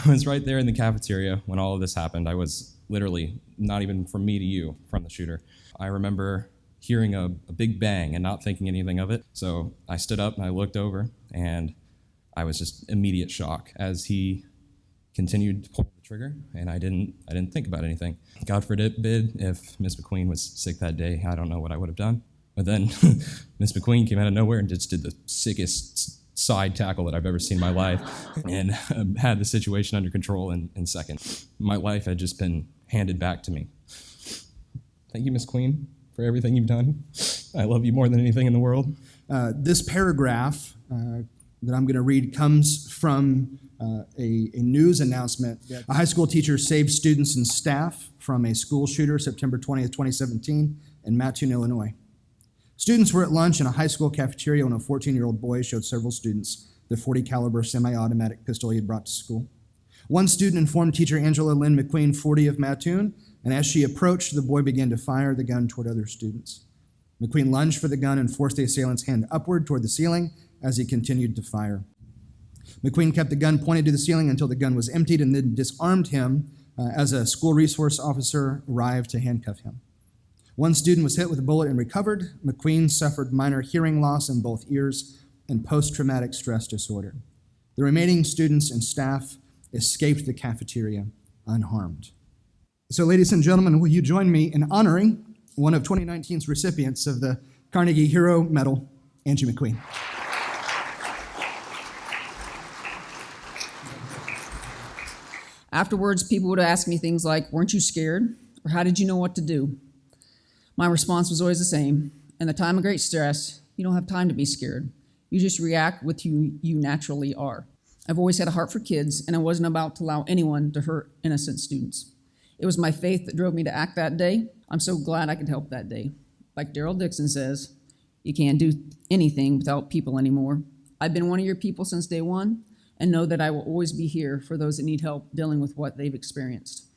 I was right there in the cafeteria when all of this happened. I was literally not even from me to you from the shooter. I remember hearing a big bang and not thinking anything of it. So I stood up and I looked over, and I was just immediate shock as he continued to pull the trigger, and I didn't think about anything. God forbid if Miss McQueen was sick that day, I don't know what I would have done. But then Miss McQueen came out of nowhere and just did the sickest side tackle that I've ever seen in my life, and had the situation under control in seconds. My life had just been handed back to me. Thank you, Miss Queen, for everything you've done. I love you more than anything in the world. This paragraph that I'm going to read comes from a news announcement. A high school teacher saved students and staff from a school shooter September 20th, 2017 in Mattoon, Illinois. Students were at lunch in a high school cafeteria when a 14-year-old boy showed several students the .40 caliber semi-automatic pistol he had brought to school. One student informed teacher Angela Lynn McQueen, 40 of Mattoon, and as she approached, the boy began to fire the gun toward other students. McQueen lunged for the gun and forced the assailant's hand upward toward the ceiling as he continued to fire. McQueen kept the gun pointed to the ceiling until the gun was emptied and then disarmed him as a school resource officer arrived to handcuff him. One student was hit with a bullet and recovered. McQueen suffered minor hearing loss in both ears and post-traumatic stress disorder. The remaining students and staff escaped the cafeteria unharmed. So, ladies and gentlemen, will you join me in honoring one of 2019's recipients of the Carnegie Hero Medal, Angie McQueen. Afterwards, people would ask me things like, "Weren't you scared?" or "How did you know what to do?" My response was always the same. In the time of great stress, you don't have time to be scared. You just react with who you naturally are. I've always had a heart for kids, and I wasn't about to allow anyone to hurt innocent students. It was my faith that drove me to act that day. I'm so glad I could help that day. Like Daryl Dixon says, you can't do anything without people anymore. I've been one of your people since day one, and know that I will always be here for those that need help dealing with what they've experienced.